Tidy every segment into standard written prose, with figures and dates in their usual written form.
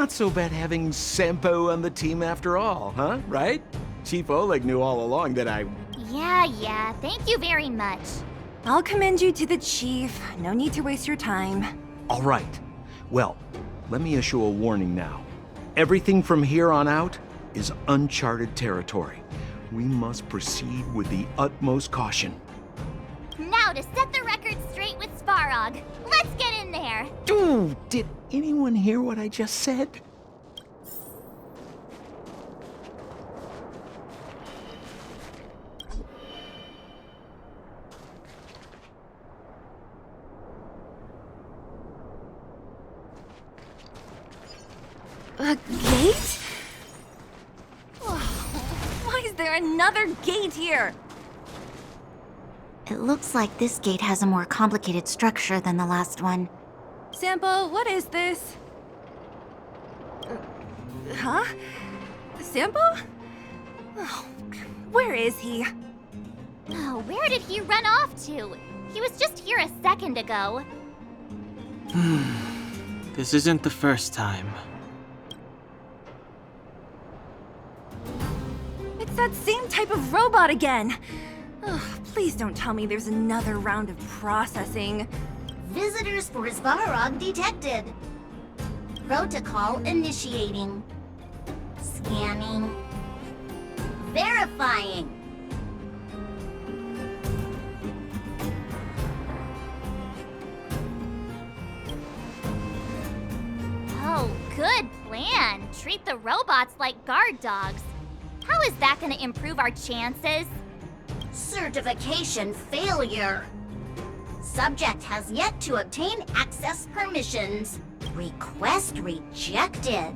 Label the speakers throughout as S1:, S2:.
S1: not so bad having Sampo on the team after all, huh? Right? Chief Oleg knew all along that I...
S2: Yeah, thank you very much.
S3: I'll commend you to the chief. No need to waste your time.
S1: All right. Well, let me issue a warning now. Everything from here on out is uncharted territory. We must proceed with the utmost caution.
S2: Now to set the record straight with Svarog. Let's get in there.
S1: Dude, did anyone hear what I just said?
S3: A gate? Why is there another gate here?
S2: It looks like this gate has a more complicated structure than the last one.
S3: Sampo, what is this? Huh? Sampo? Oh, where is he?
S2: Oh, where did he run off to? He was just here a second ago.
S4: This isn't the first time.
S3: It's that same type of robot again. Ugh, please don't tell me there's another round of processing.
S5: Visitors for Svarog detected. Protocol initiating. Scanning. Verifying.
S2: Oh, good plan. Treat the robots like guard dogs. How is that gonna improve our chances?
S5: Certification failure. Subject has yet to obtain access permissions. Request rejected.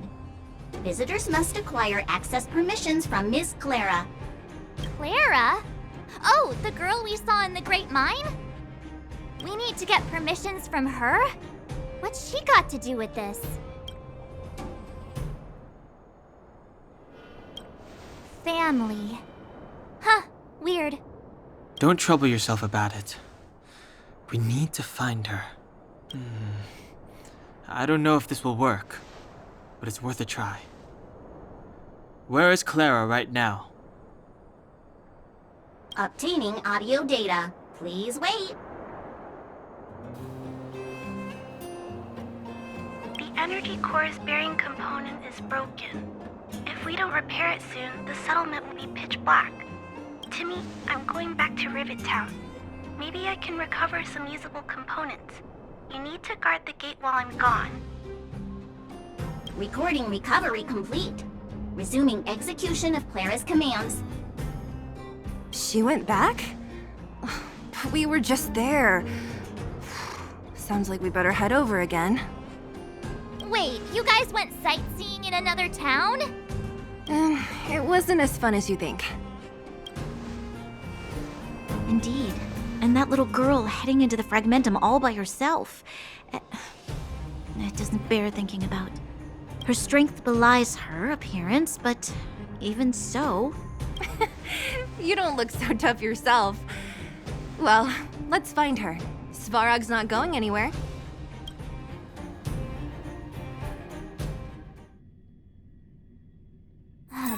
S5: Visitors must acquire access permissions from Miss Clara.
S2: Clara? Oh, the girl we saw in the Great Mine? We need to get permissions from her? What's she got to do with this? Family. Huh, weird.
S4: Don't trouble yourself about it. We need to find her. I don't know if this will work, but it's worth a try. Where is Clara right now?
S5: Obtaining audio data. Please wait.
S6: The energy core's bearing component is broken. If we don't repair it soon, the settlement will be pitch black. Timmy, I'm going back to Rivet Town. Maybe I can recover some usable components. You need to guard the gate while I'm gone.
S5: Recording recovery complete. Resuming execution of Clara's commands.
S3: She went back? But we were just there. Sounds like we better head over again.
S2: Wait, you guys went sightseeing in another town?
S3: It wasn't as fun as you think.
S2: Indeed. And that little girl heading into the Fragmentum all by herself. It doesn't bear thinking about. Her strength belies her appearance, but even so...
S3: You don't look so tough yourself. Well, let's find her. Svarog's not going anywhere.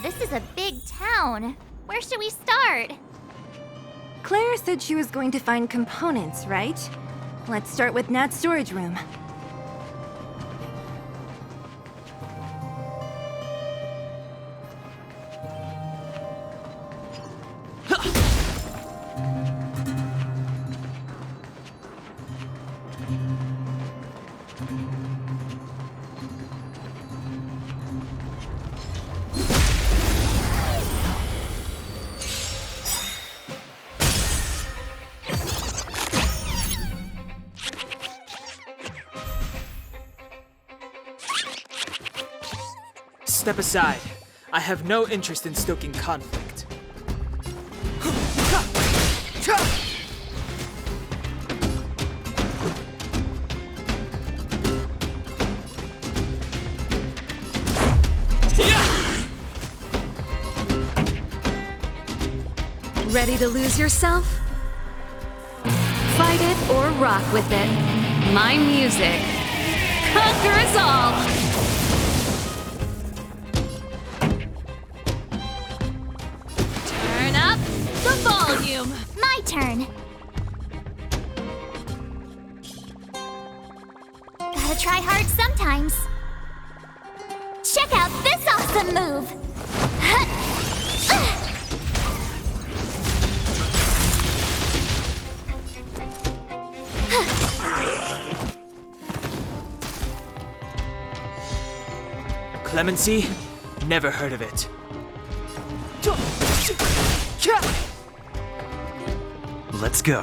S2: This is a big town. Where should we start?
S3: Claire said she was going to find components, right? Let's start with Nat's storage room.
S4: Step aside. I have no interest in stoking conflict.
S7: Ready to lose yourself? Fight it or rock with it. My music. Conquer us all! volume!
S5: My turn. Gotta try hard sometimes. Check out this awesome move!
S4: Clemency? Never heard of it.
S8: Let's go.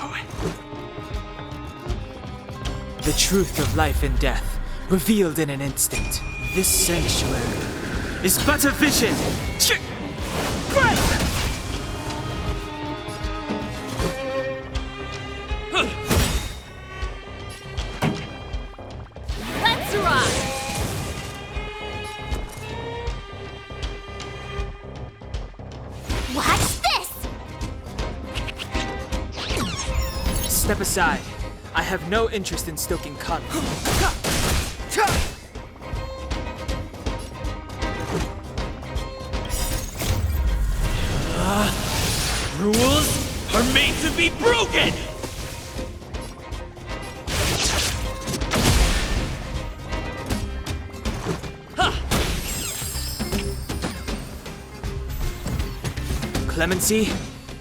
S4: The truth of life and death, revealed in an instant. This sanctuary is but a vision!
S7: Let's rock!
S5: Watch this!
S4: Step aside. I have no interest in stoking conflict.
S8: Rules are made to be broken!
S4: Clemency?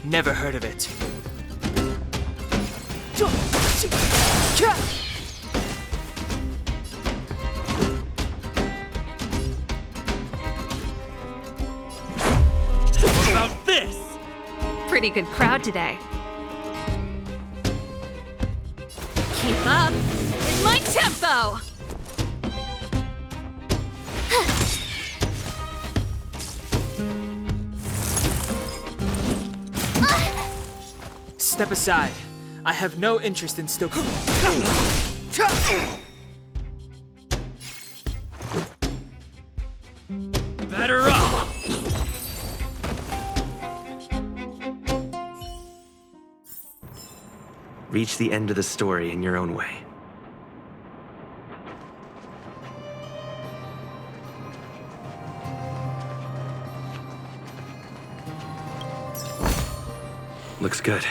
S4: Never heard of it.
S8: What about this?
S7: Pretty good crowd today. Keep up in my tempo!
S4: Step aside. I have no interest in stoking.
S8: Batter up! Reach the end of the story in your own way. Looks good.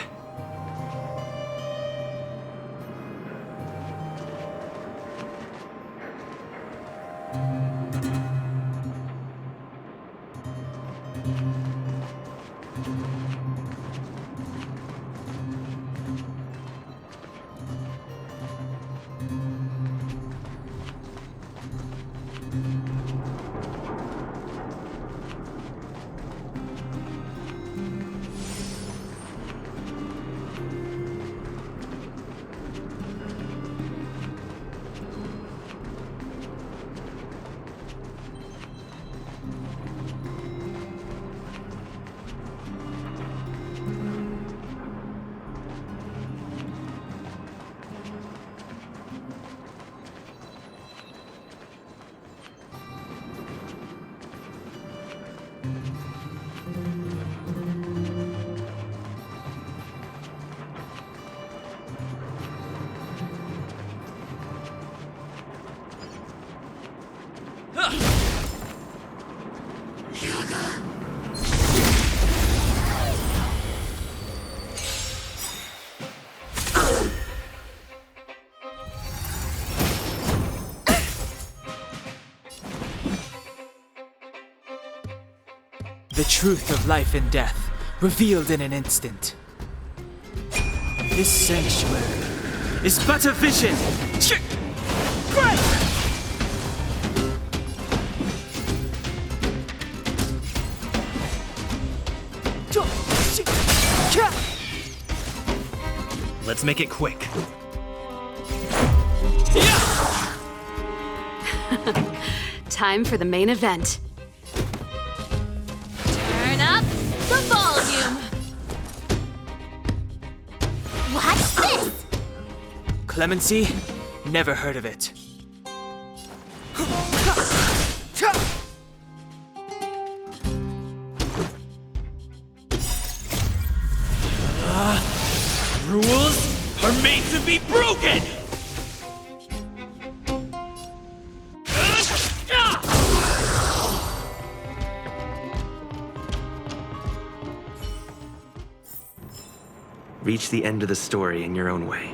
S4: The truth of life and death, revealed in an instant. This sanctuary is but a vision!
S8: Let's make it quick.
S7: Time for the main event. Turn up the volume!
S5: Watch this!
S4: Clemency? Never heard of it.
S8: Rules are made to be broken!
S9: Reach the end of the story in your own way.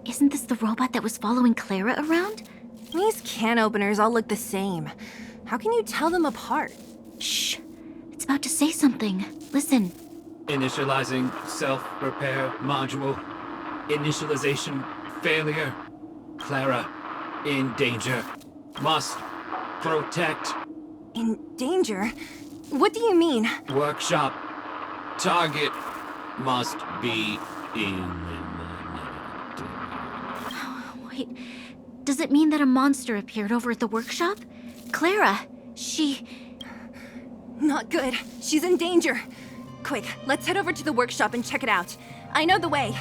S2: Isn't this the robot that was following Clara around?
S3: These can openers all look the same. How can you tell them apart?
S2: Shh. It's about to say something. Listen.
S8: Initializing self-repair module. Initialization failure. Clara, in danger. Must protect.
S3: In danger? What do you mean?
S8: Workshop. Target must be eliminated.
S2: Wait, does it mean that a monster appeared over at the workshop? Clara, she...
S3: Not good. She's in danger. Quick, let's head over to the workshop and check it out. I know the way.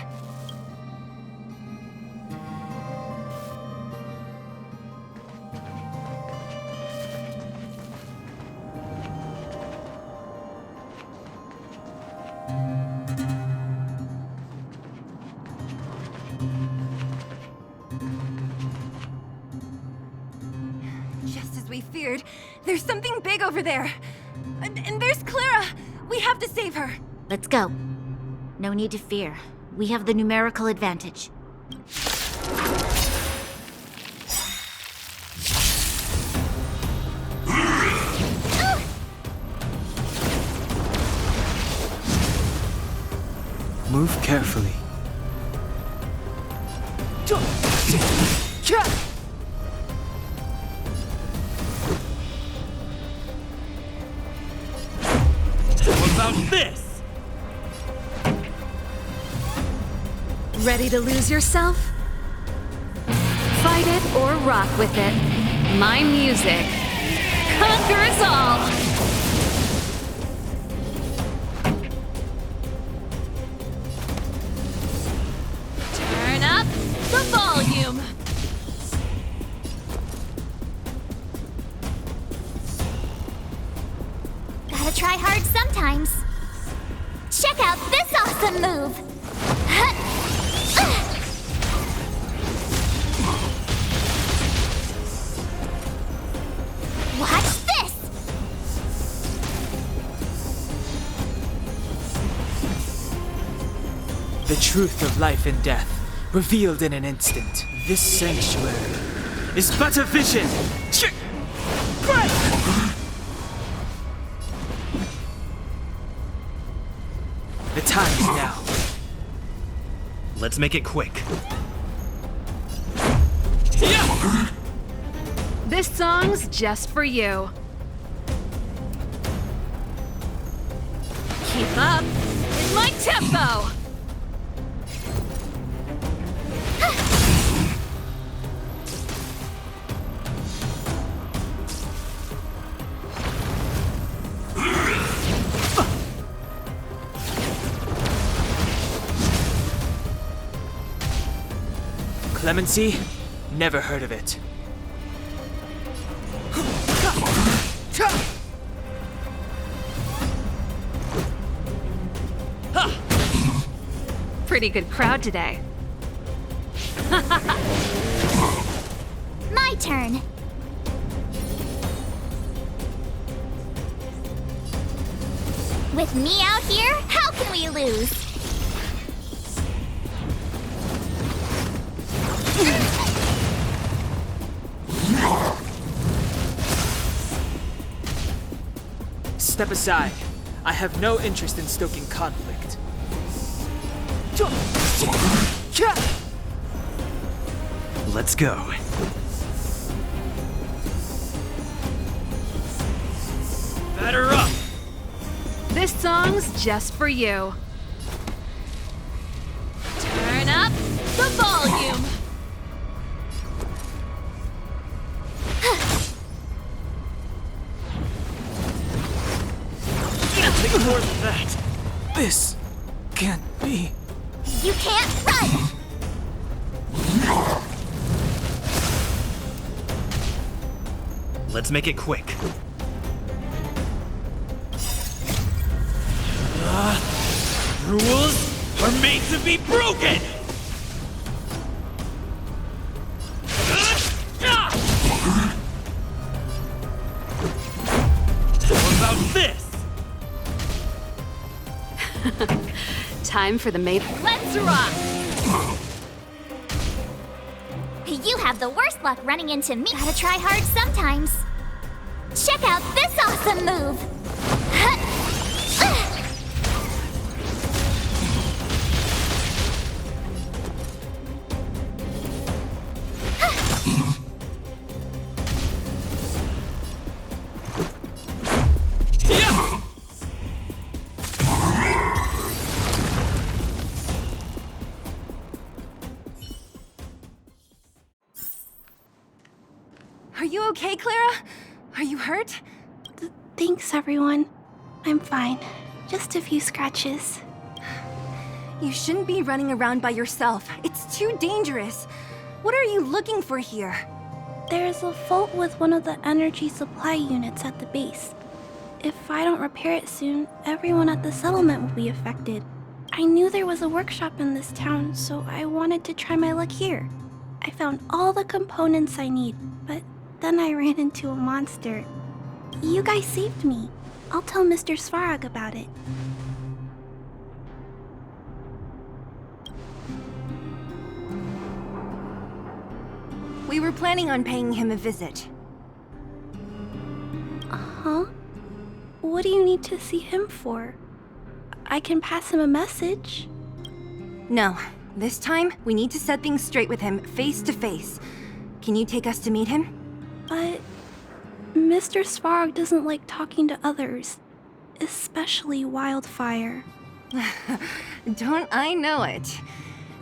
S3: Just as we feared, there's something big over there. And there's Clara! We have to save her!
S2: Let's go. No need to fear. We have the numerical advantage.
S4: Move carefully.
S8: What about this?
S7: Ready to lose yourself? Fight it or rock with it. My music conquers all! Turn up the volume!
S5: Gotta try hard sometimes. Check out this awesome move! Watch this!
S4: The truth of life and death, revealed in an instant. This sanctuary is but a vision! The time is now.
S9: Let's make it quick.
S7: This song's just for you. Keep up with my tempo!
S4: Clemency? Never heard of it.
S7: Pretty good crowd today.
S5: My turn. With me out here, how can we lose?
S4: Step aside. I have no interest in stoking conflict.
S9: Let's go.
S8: Batter up!
S7: This song's just for you. Turn up the volume.
S8: Nothing more than that!
S4: This can't be.
S5: You can't run!
S9: Let's make it quick.
S8: Rules are made to be broken! How about this?
S7: Time for the maid. Let's rock!
S5: You have the worst luck running into me. Gotta try hard sometimes. Check out this awesome move!
S3: Are you okay, Clara? Are you hurt?
S6: Thanks, everyone. I'm fine. Just a few scratches.
S3: You shouldn't be running around by yourself. It's too dangerous. What are you looking for here?
S6: There's a fault with one of the energy supply units at the base. If I don't repair it soon, everyone at the settlement will be affected. I knew there was a workshop in this town, so I wanted to try my luck here. I found all the components I need, but then I ran into a monster. You guys saved me. I'll tell Mr. Svarog about it.
S3: We were planning on paying him a visit.
S6: Huh? What do you need to see him for? I can pass him a message.
S3: No, this time we need to set things straight with him face to face. Can you take us to meet him?
S6: But Mr. Svarog doesn't like talking to others, especially Wildfire.
S3: Don't I know it?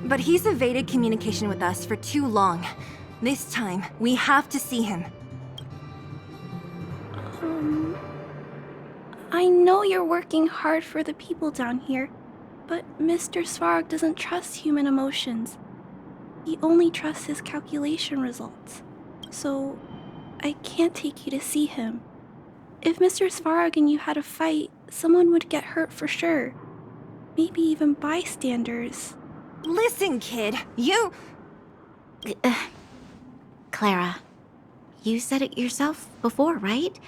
S3: But he's evaded communication with us for too long. This time, we have to see him.
S6: I know you're working hard for the people down here, but Mr. Svarog doesn't trust human emotions. He only trusts his calculation results. So, I can't take you to see him. If Mr. Svarog and you had a fight, someone would get hurt for sure. Maybe even bystanders.
S3: Listen, kid, you...
S2: Clara, you said it yourself before, right?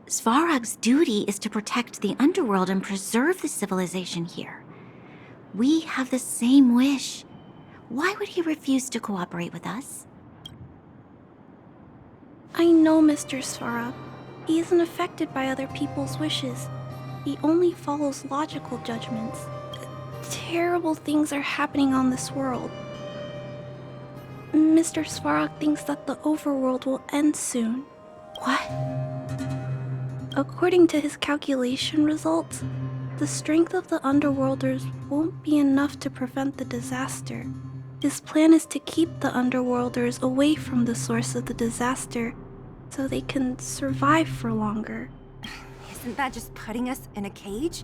S2: Svarog's duty is to protect the underworld and preserve the civilization here. We have the same wish. Why would he refuse to cooperate with us?
S6: I know Mr. Svarog. He isn't affected by other people's wishes. He only follows logical judgments. Terrible things are happening on this world. Mr. Svarog thinks that the overworld will end soon.
S2: What?
S6: According to his calculation results, the strength of the Underworlders won't be enough to prevent the disaster. His plan is to keep the Underworlders away from the source of the disaster so they can survive for longer.
S3: Isn't that just putting us in a cage?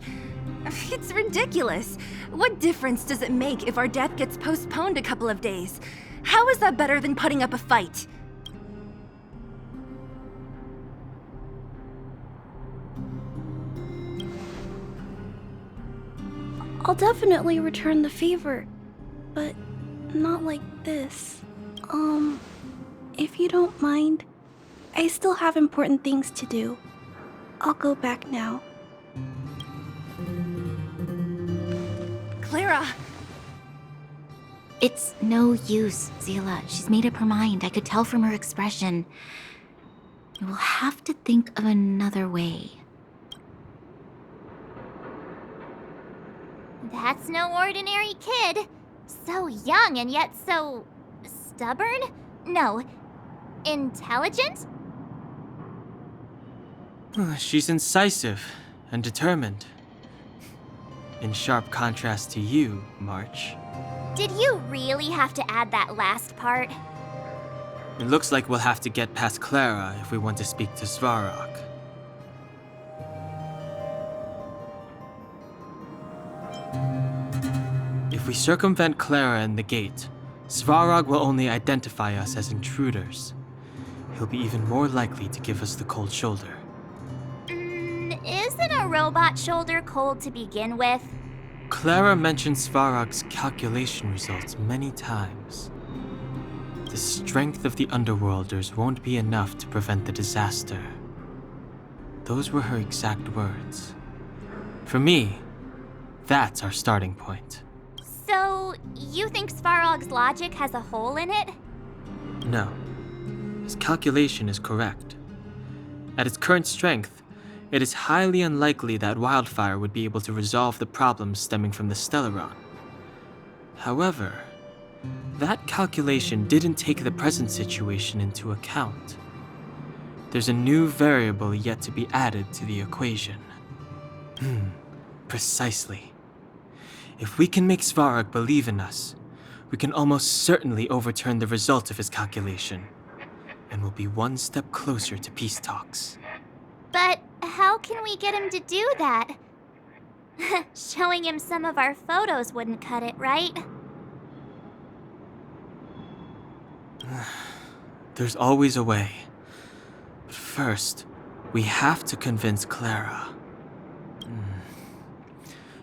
S3: It's ridiculous. What difference does it make if our death gets postponed a couple of days? How is that better than putting up a fight?
S6: I'll definitely return the favor, but not like this. If you don't mind, I still have important things to do. I'll go back now.
S3: Clara!
S2: It's no use, Zila. She's made up her mind. I could tell from her expression. We'll have to think of another way.
S5: That's no ordinary kid. So young and yet so... stubborn? No. Intelligent?
S4: She's incisive and determined. In sharp contrast to you, March.
S5: Did you really have to add that last part?
S4: It looks like we'll have to get past Clara if we want to speak to Svarog. If we circumvent Clara and the gate, Svarog will only identify us as intruders. He'll be even more likely to give us the cold shoulder.
S5: Isn't a robot shoulder cold to begin with?
S4: Clara mentioned Svarog's calculation results many times. The strength of the Underworlders won't be enough to prevent the disaster. Those were her exact words. For me, that's our starting point.
S5: So, you think Svarog's logic has a hole in it?
S4: No. His calculation is correct. At its current strength, it is highly unlikely that Wildfire would be able to resolve the problems stemming from the Stellaron. However, that calculation didn't take the present situation into account. There's a new variable yet to be added to the equation. Precisely. If we can make Svarog believe in us, we can almost certainly overturn the result of his calculation, and we'll be one step closer to peace talks.
S5: But how can we get him to do that? Showing him some of our photos wouldn't cut it, right?
S4: There's always a way. But first, we have to convince Clara.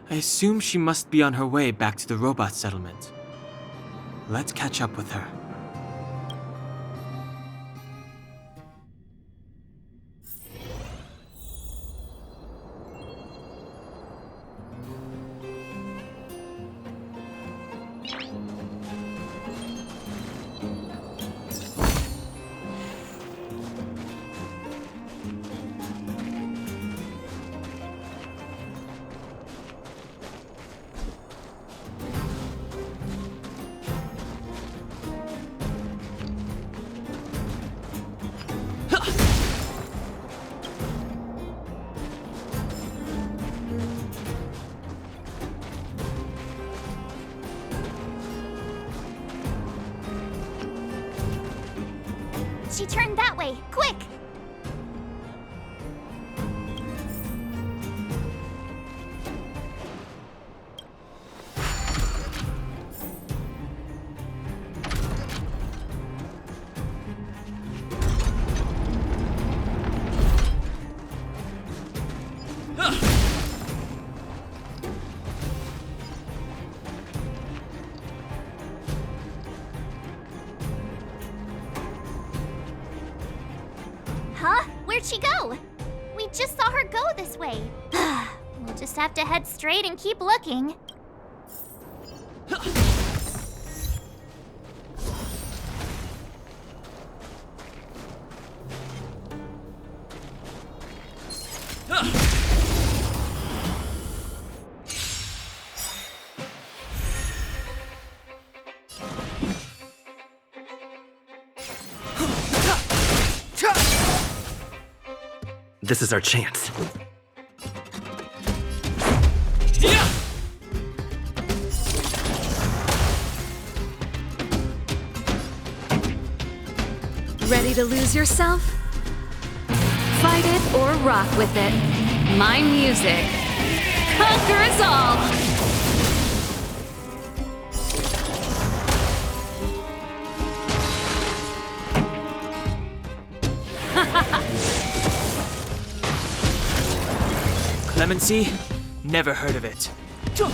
S4: I assume she must be on her way back to the robot settlement. Let's catch up with her.
S5: She turned that way! Quick! Huh? Where'd she go? We just saw her go this way. We'll just have to head straight and keep looking.
S9: This is our chance.
S7: Ready to lose yourself? Fight it or rock with it. My music conquers all!
S4: Clemency? Never heard of it.
S8: How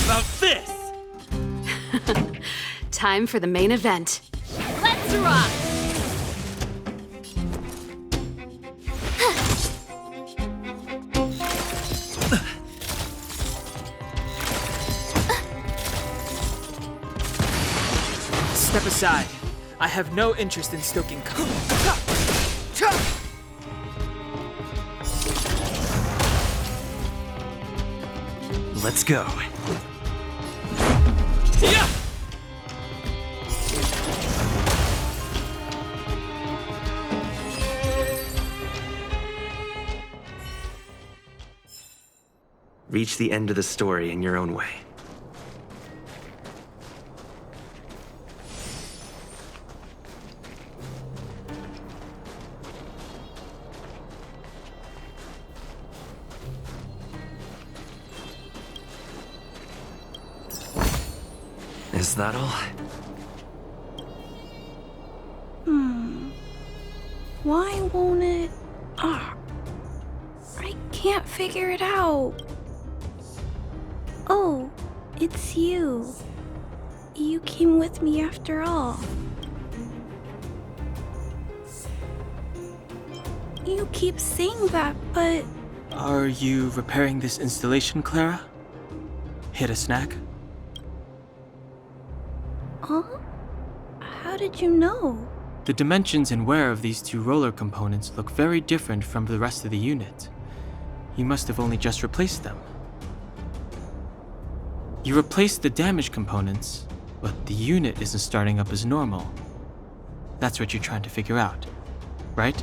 S8: about this?
S7: Time for the main event.
S5: Let's rock!
S4: Step aside. I have no interest in stoking.
S9: Let's go.
S8: Yeah!
S9: Reach the end of the story in your own way. Is that all?
S6: Why won't it? I can't figure it out. Oh, it's you. You came with me after all. You keep saying that, but...
S4: Are you repairing this installation, Clara? Hit a snack?
S6: Huh? How did you know?
S4: The dimensions and wear of these two roller components look very different from the rest of the unit. You must have only just replaced them. You replaced the damaged components, but the unit isn't starting up as normal. That's what you're trying to figure out, right?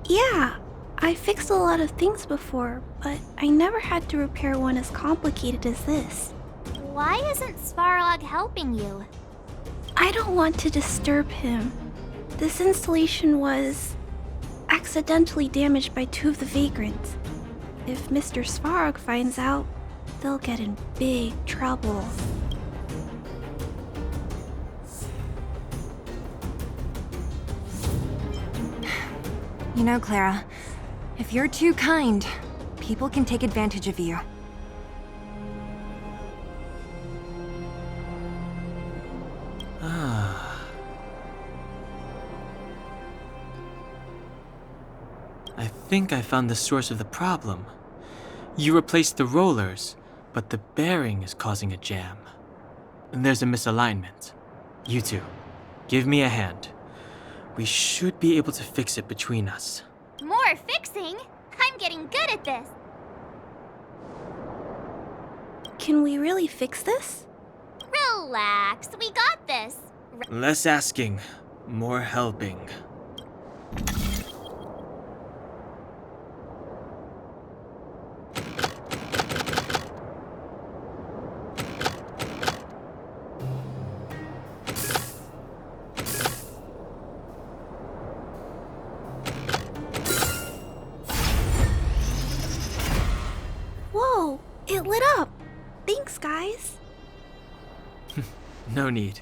S6: Yeah, I fixed a lot of things before, but I never had to repair one as complicated as this.
S5: Why isn't Svarog helping you?
S6: I don't want to disturb him. This installation was accidentally damaged by two of the vagrants. If Mr. Svarog finds out, they'll get in big trouble.
S3: You know, Clara, if you're too kind, people can take advantage of you.
S4: I think I found the source of the problem. You replaced the rollers, but the bearing is causing a jam. There's a misalignment. You two, give me a hand. We should be able to fix it between us.
S5: More fixing? I'm getting good at this.
S6: Can we really fix this?
S5: Relax, we got this.
S4: Less asking, more helping.
S6: Whoa, it lit up! Thanks, guys.
S4: No need.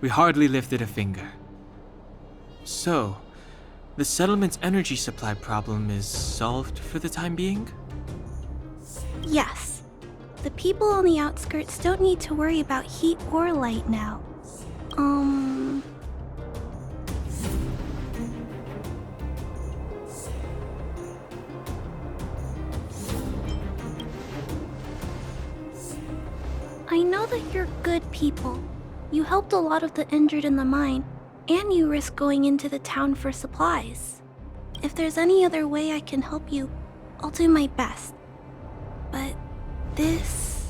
S4: We hardly lifted a finger. So, the settlement's energy supply problem is solved for the time being?
S6: Yes. The people on the outskirts don't need to worry about heat or light now. I know that you're good people. You helped a lot of the injured in the mine, and you risked going into the town for supplies. If there's any other way I can help you, I'll do my best. But this...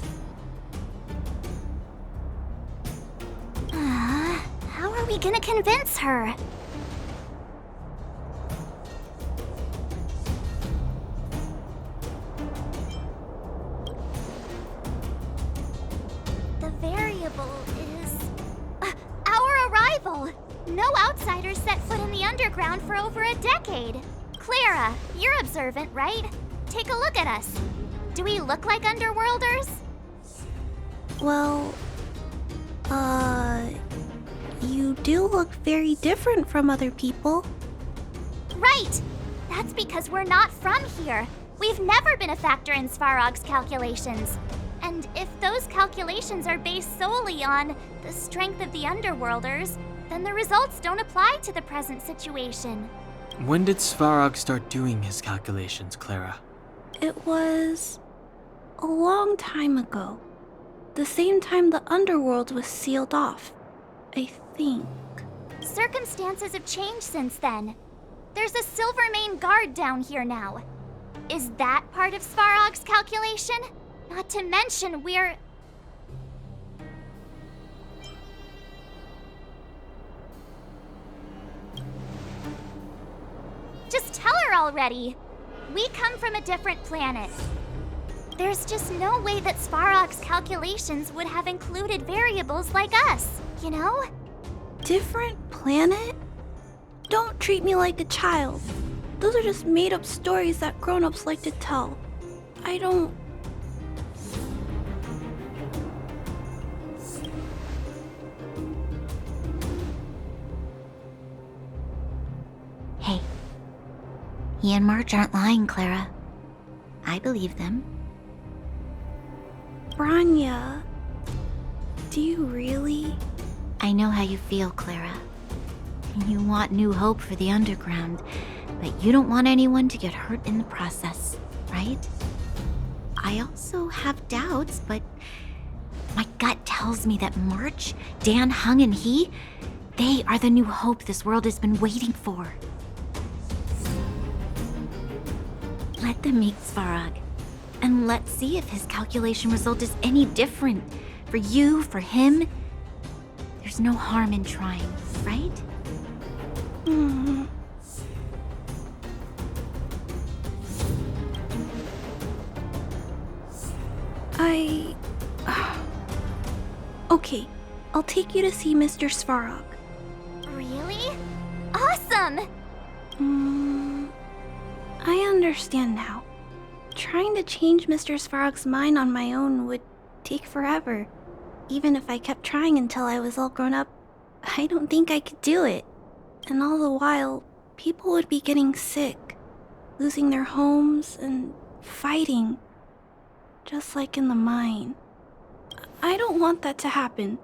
S5: How are we gonna convince her? The variable is... our arrival! No outsiders set foot in the underground for over a decade. Clara, you're observant, right? Take a look at us. Do we look like underworlders?
S6: Well... You do look very different from other people.
S5: Right! That's because we're not from here. We've never been a factor in Svarog's calculations. And if those calculations are based solely on the strength of the underworlders, then the results don't apply to the present situation.
S4: When did Svarog start doing his calculations, Clara?
S6: It was... a long time ago. The same time the underworld was sealed off, I think.
S10: think?
S5: Circumstances have changed since then. There's a Silvermane guard down here now. Is that part of Svarog's calculation? Not to mention we're... Just tell her already! We come from a different planet. There's just no way that Svarog's calculations would have included variables like us, you know?
S10: Different planet? Don't treat me like a child. Those are just made-up stories that grown-ups like to tell. I don't...
S2: Hey, he and March aren't lying, Clara. I believe them.
S10: Branya, do you really?
S2: I know how you feel, Clara. You want new hope for the underground, but you don't want anyone to get hurt in the process, right? I also have doubts, but my gut tells me that March, Dan Hung, and they are the new hope this world has been waiting for. Let them meet Svarog, and let's see if his calculation result is any different. For you, for him, there's no harm in trying, right?
S10: Okay, I'll take you to see Mr. Svarog.
S5: Really? Awesome!
S10: I understand now. Trying to change Mr. Svarog's mind on my own would take forever. Even if I kept trying until I was all grown up, I don't think I could do it. And all the while, people would be getting sick, losing their homes, and fighting. Just like in the mine. I don't want that to happen.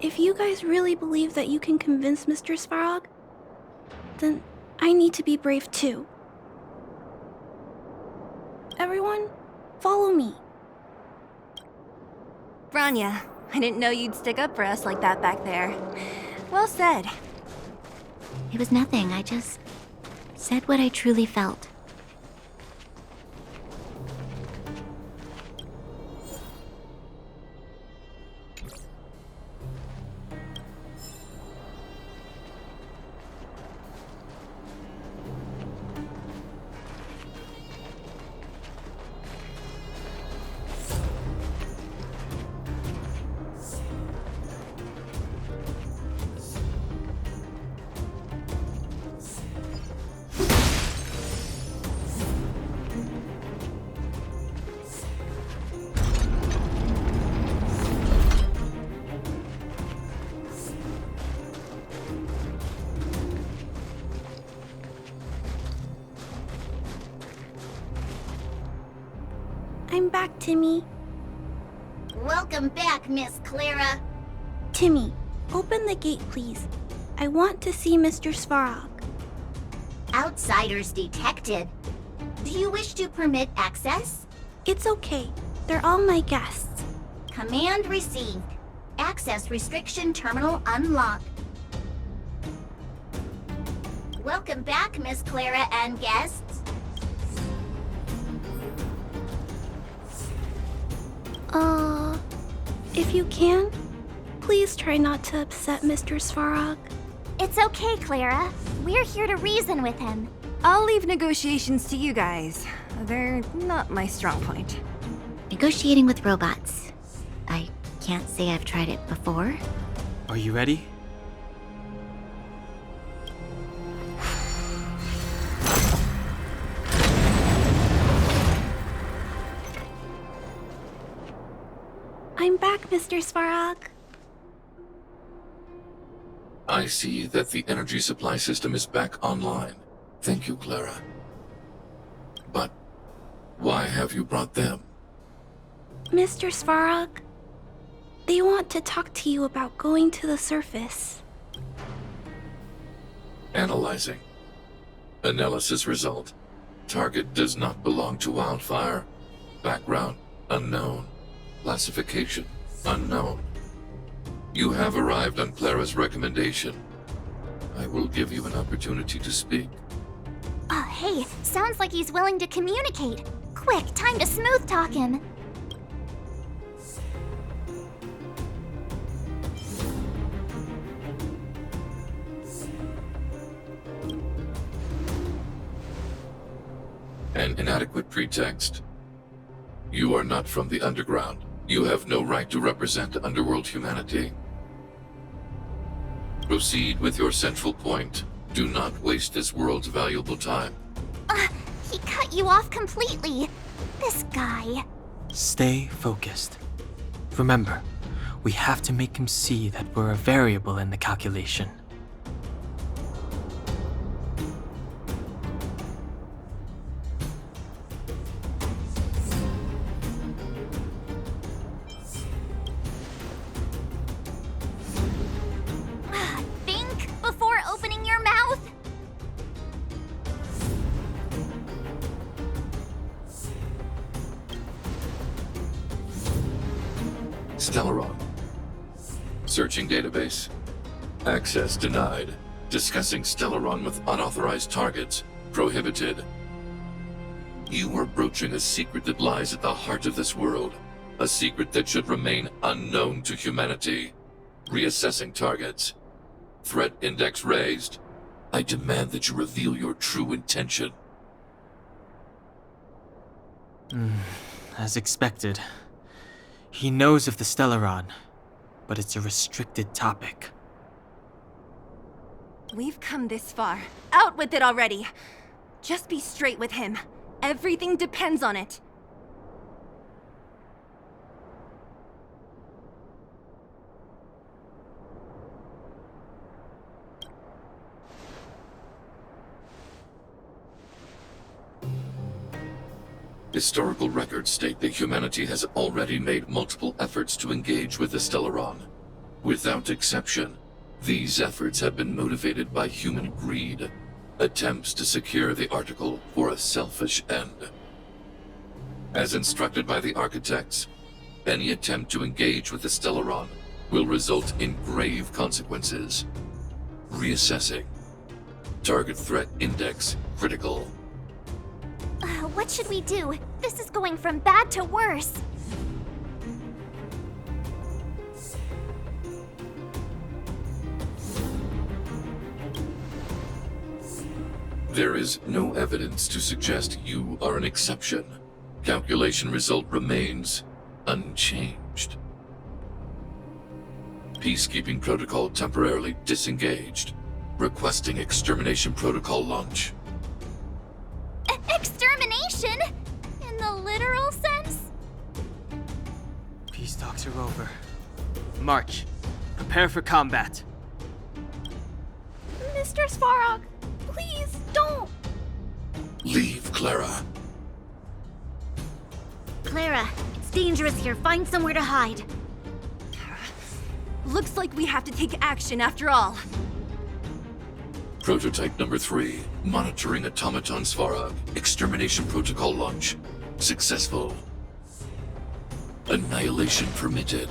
S10: If you guys really believe that you can convince Mr. Svarog, then I need to be brave too. Everyone, follow me.
S3: Branya, I didn't know you'd stick up for us like that back there. Well said.
S2: It was nothing, I just said what I truly felt.
S10: I'm back, Timmy.
S2: Welcome back, Miss Clara.
S10: Timmy, open the gate, please. I want to see Mr. Svarog.
S2: Outsiders detected. Do you wish to permit access?
S10: It's okay. They're all my guests.
S2: Command received. Access restriction terminal unlocked. Welcome back, Miss Clara and guests.
S10: If you can, please try not to upset Mr. Svarog.
S5: It's okay, Clara. We're here to reason with him.
S3: I'll leave negotiations to you guys. They're not my strong point.
S2: Negotiating with robots. I can't say I've tried it before.
S4: Are you ready?
S10: I'm back, Mr. Svarog.
S11: I see that the energy supply system is back online. Thank you, Clara. But why have you brought them?
S10: Mr. Svarog, they want to talk to you about going to the surface.
S11: Analyzing. Analysis result. Target does not belong to Wildfire. Background unknown. Classification unknown. You have arrived on Clara's recommendation. I will give you an opportunity to speak.
S5: Hey, sounds like he's willing to communicate. Quick, time to smooth talk him.
S11: An inadequate pretext. You are not from the underground. You have no right to represent underworld humanity. Proceed with your central point. Do not waste this world's valuable time.
S5: He cut you off completely. This guy.
S4: Stay focused. Remember, we have to make him see that we're a variable in the calculation.
S5: Think before opening your mouth.
S11: Stellaron. Searching database. Access denied. Discussing Stellaron with unauthorized targets. Prohibited. You are broaching a secret that lies at the heart of this world. A secret that should remain unknown to humanity. Reassessing targets. Threat index raised. I demand that you reveal your true intention.
S4: As expected. He knows of the Stellaron, but it's a restricted topic.
S3: We've come this far. Out with it already! Just be straight with him. Everything depends on it.
S11: Historical records state that humanity has already made multiple efforts to engage with the Stellaron. Without exception, these efforts have been motivated by human greed, attempts to secure the article for a selfish end. As instructed by the architects, any attempt to engage with the Stellaron will result in grave consequences. Reassessing. Target threat index critical.
S5: What should we do? This is going from bad to worse.
S11: There is no evidence to suggest you are an exception. Calculation result remains unchanged. Peacekeeping protocol temporarily disengaged. Requesting extermination protocol launch.
S5: Extermination? In the literal sense?
S4: Peace talks are over. March. Prepare for combat.
S10: Mr. Svarog, please don't.
S11: Leave, Clara.
S2: Clara, it's dangerous here. Find somewhere to hide.
S3: Looks like we have to take action after all.
S11: Prototype number 3. Monitoring automaton Svarog. Extermination protocol launch. Successful. Annihilation permitted.